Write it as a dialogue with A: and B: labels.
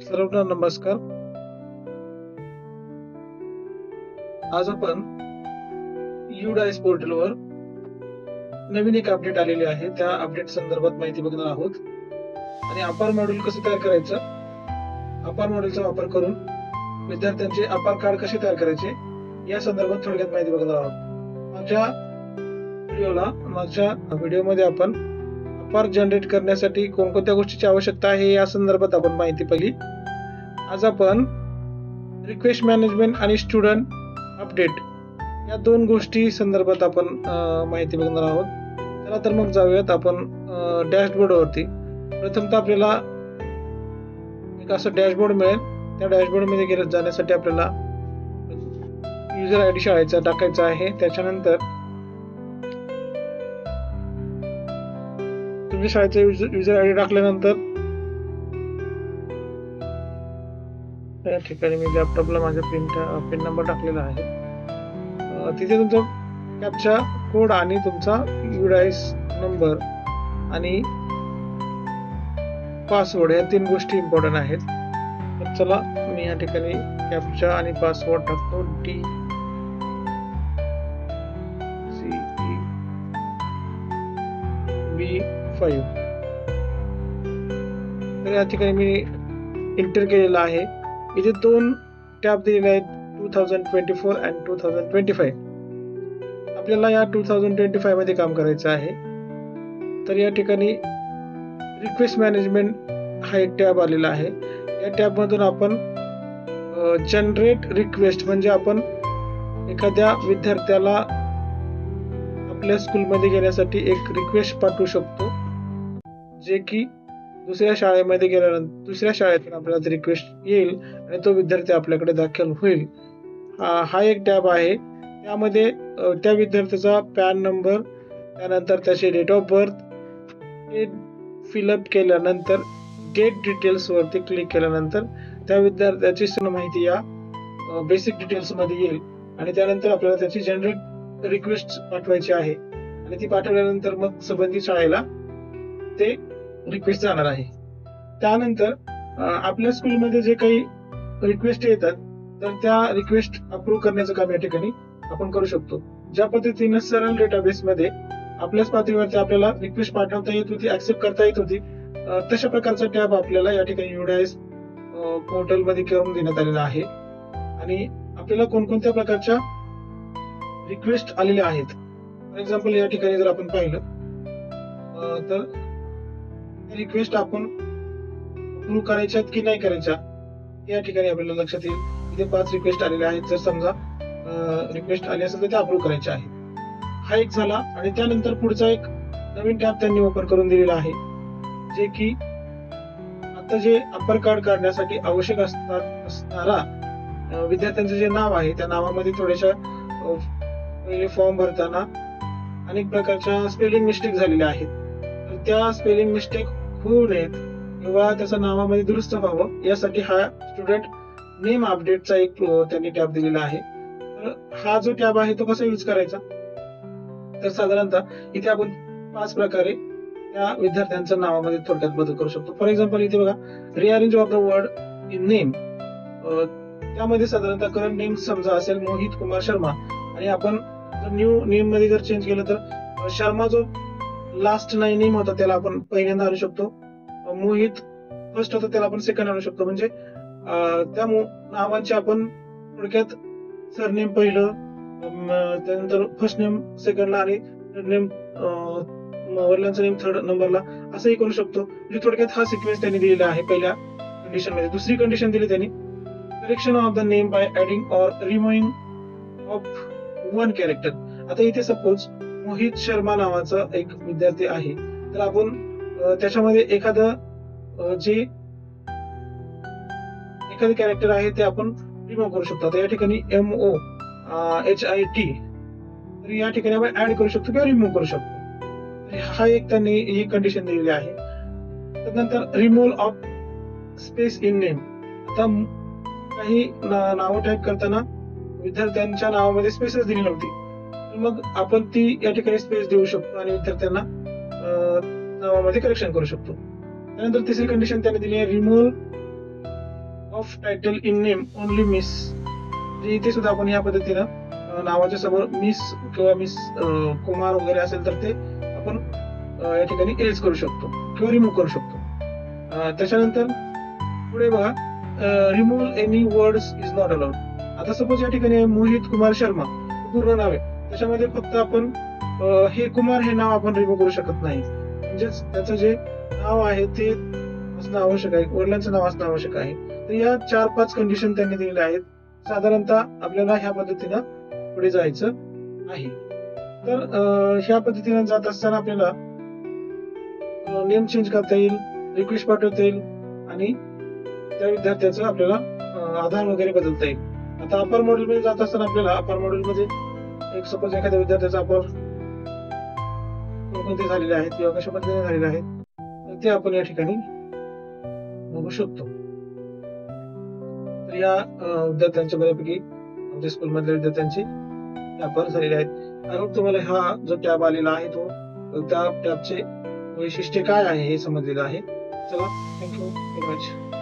A: सर्वांना नमस्कार. आज आपण UDICE पोर्टलवर नवीन एक अपडेट आलेली आहे. त्या अपडेट संदर्भात माहिती बघणार आहोत आणि अपार मॉड्यूल कसं तयार करायचं, अपार मॉड्यूलचा वापर करून विद्यार्थ्यांचे अपार कार्ड कसे तयार करायचे या संदर्भात थोडक्यात माहिती बघणार आहोत. मागच्या व्हिडिओमध्ये आपण अपार जनरेट करण्यासाठी कोणकोणत्या गोष्टीची आवश्यकता आहे या संदर्भात आपण माहिती पाहिली. आज आपण रिक्वेस्ट मॅनेजमेंट आणि स्टुडंट अपडेट या दोन गोष्टी संदर्भात आपण माहिती बघणार आहोत. चला तर मग जाऊयात आपण डॅशबोर्ड वरती. प्रथमतः आपल्याला एक असं डॅशबोर्ड मिळेल. त्या डॅशबोर्ड मध्ये जाण्यासाठी आपल्याला युजर आयडी शाळेचा टाकायचा आहे. त्याच्यानंतर तुमच्या शाळेचा युजर आयडी टाकल्यानंतर या ठिकाणी मी लॅपटॉपला माझ्या पिन नंबर टाकलेला आहे. तिथे तुमचा कॅप्चा कोड आणि तुमचा UDICE नंबर आणि पासवर्ड या तीन गोष्टी इम्पॉर्टंट आहेत. तर चला मी या ठिकाणी कॅप्चा आणि पासवर्ड टाकतो DCEV5. तर या ठिकाणी मी एंटर केलेला आहे. इथे दोन टॅब दिलेले आहेत, 2024 आणि 2025. आपल्याला या 2025 मध्ये काम करायचं आहे. तर या ठिकाणी रिक्वेस्ट मॅनेजमेंट हा एक टॅब आलेला आहे. या टॅब मधून आपण जनरेट रिक्वेस्ट म्हणजे आपण एखाद्या विद्यार्थ्याला आपल्या स्कूलमध्ये घेण्यासाठी एक रिक्वेस्ट पाठवू शकतो, जे की दुसऱ्या शाळेमध्ये गेल्यानंतर दुसऱ्या शाळेतून आपल्याला रिक्वेस्ट येईल आणि तो विद्यार्थी आपल्याकडे दाखल होईल. हा एक टॅब आहे. त्यामध्ये त्या विद्यार्थ्याचा पॅन नंबर, त्यानंतर त्याचे डेट ऑफ बर्थ हे फिलअप केल्यानंतर गेट डिटेल्स वरती क्लिक केल्यानंतर त्या विद्यार्थ्याची माहिती या बेसिक डिटेल्स मध्ये येईल आणि त्यानंतर आपल्याला त्याची जनरेट रिक्वेस्ट पाठवायची आहे आणि ती पाठवल्यानंतर मग संबंधित शाळेला ते रिक्वेस्ट जाणार आहे. त्यानंतर आपल्या स्कूलमध्ये जे काही रिक्वेस्ट येतात तर त्या रिक्वेस्ट अप्रूव्ह करण्याचं काम या ठिकाणी आपण करू शकतो. ज्या पद्धतीने सरळ डेटाबेस मध्ये आपल्याच पातळीवरती आपल्याला रिक्वेस्ट पाठवता येत होती, ऍक्सेप्ट करता येत होती, तशा प्रकारचा टॅब आपल्याला या ठिकाणी UDICE पोर्टल मध्ये करून देण्यात आलेला आहे. आणि आपल्याला कोणकोणत्या प्रकारच्या रिक्वेस्ट आलेल्या आहेत. फॉर एक्झाम्पल या ठिकाणी जर आपण पाहिलं तर रिक्वेस्ट आपण अप्रूव्ह करायच्यात की नाही करायच्या या ठिकाणी आपल्याला लक्षात येईल. इथे 5 रिक्वेस्ट आलेल्या आहेत. जर समजा रिक्वेस्ट आली असेल तर ते अप्रूव्ह करायचे आहे. हा एक झाला. आणि त्यानंतर पुढचा एक नवीन टॅब त्यांनी ओपन करून दिलेला आहे, जे की आता जे अपर कार्ड काढण्यासाठी आवश्यक असणारा विद्यार्थ्यांचं जे नाव आहे त्या नावामध्ये थोड्याशा पहिले फॉर्म भरताना अनेक प्रकारच्या स्पेलिंग मिस्टेक झालेल्या आहेत. तर त्या स्पेलिंग मिस्टेक होऊ नयेत किंवा त्याचं नावामध्ये दुरुस्त व्हावं यासाठी हा स्टुडंट नेम अपडेटचा एक त्यांनी टॅब दिलेला आहे. तर हा जो टॅब आहे तो कसा यूज करायचा, तर साधारणतः इथे आपण 5 प्रकारे त्या विद्यार्थ्यांच्या नावामध्ये थोडक्यात बदल करू शकतो. फॉर एक्झाम्पल इथे बघा, rearrange of the word in name. त्यामध्ये साधारणतः करंट नेम समजा असेल मोहित कुमार शर्मा आणि आपण जर न्यू नेम मध्ये जर चेंज केलं तर शर्मा जो लास्ट नेम होता त्याला आपण पहिल्यांदा आणू शकतो, मोहित फर्स्ट होता त्याला आपण सेकंड आणू शकतो. म्हणजे त्या नावांचे आपण थोडक्यात सरनेम पहिलं, त्यानंतर फर्स्ट नेम सेकंडला आणि थर्ड नेम वडिलांचा नेम थर्ड नंबरला असंही करू शकतो. म्हणजे थोडक्यात हा सिक्वेन्स त्यांनी दिलेला आहे पहिल्या कंडिशन मध्ये. दुसरी कंडिशन दिली त्यांनी, correction of the name by adding or removing of one character. आता इथे सपोज मोहित शर्मा नावाचा एक विद्यार्थी आहे, तर आपण त्याच्यामध्ये एखादं कॅरेक्टर आहे ते आपण रिमूव्ह करू शकतो. आता या ठिकाणी MOHIT तर या ठिकाणी आपण ऍड करू शकतो किंवा रिमूव्ह करू शकतो. हा एक त्यांनी ही कंडिशन दिलेली आहे. त्यानंतर removal of space in name. आता काही नावं टाईप करताना विद्यार्थ्यांच्या नावामध्ये स्पेसेस दिली नव्हती, मग आपण ती या ठिकाणी स्पेस देऊ शकतो आणि विद्यार्थ्यांना नावामध्ये करेक्शन करू शकतो. त्यानंतर तिसरी कंडिशन त्याने दिली आहे, remove of title in name only miss, म्हणजे इथे सुद्धा आपण या पद्धतीनं नावाच्या समोर मिस किंवा मिस कुमार वगैरे असेल तर ते आपण या ठिकाणी एज करू शकतो किंवा रिमूव्ह करू शकतो. त्याच्यानंतर पुढे बघा, remove any words is not allowed. आता सपोज या ठिकाणी मोहित कुमार शर्मा पूर्ण नाव आहे, त्याच्यामध्ये फक्त आपण हे कुमार हे नाव आपण रिमूव्ह करू शकत नाही, म्हणजेच त्याचं जे नाव आहे ते असणं आवश्यक आहे, वडिलांचं नाव असणं आवश्यक आहे. तर या 4-5 कंडिशन त्यांनी दिलेल्या आहेत. साधारणतः आपल्याला ह्या पद्धतीनं पुढे जायचं आहे. तर ह्या पद्धतीने जात असताना आपल्याला नेम चेंज करता येईल, रिक्वेस्ट पाठवता येईल आणि त्या विद्यार्थ्याचं आपल्याला आधार वगैरे बदलता येईल. आता अपर मॉड्यूल मध्ये जात असताना आपल्याला अपर मॉड्यूल मध्ये एक सपोज एखाद्या विद्यार्थ्याचा अपर कोणते झालेले आहेत किंवा कशा पद्धतीने झालेले आहेत ते आपण या ठिकाणी बघू शकतो. तर या विद्यार्थ्यांच्या बऱ्यापैकी आमच्या स्कूल मधल्या विद्यार्थ्यांची अपर झालेले आहेत. आणि तुम्हाला हा जो टॅब आलेला आहे तो त्या टॅबचे वैशिष्ट्य काय आहे हे समजलेलं आहे. चला, थँक्यू व्हेरी मच.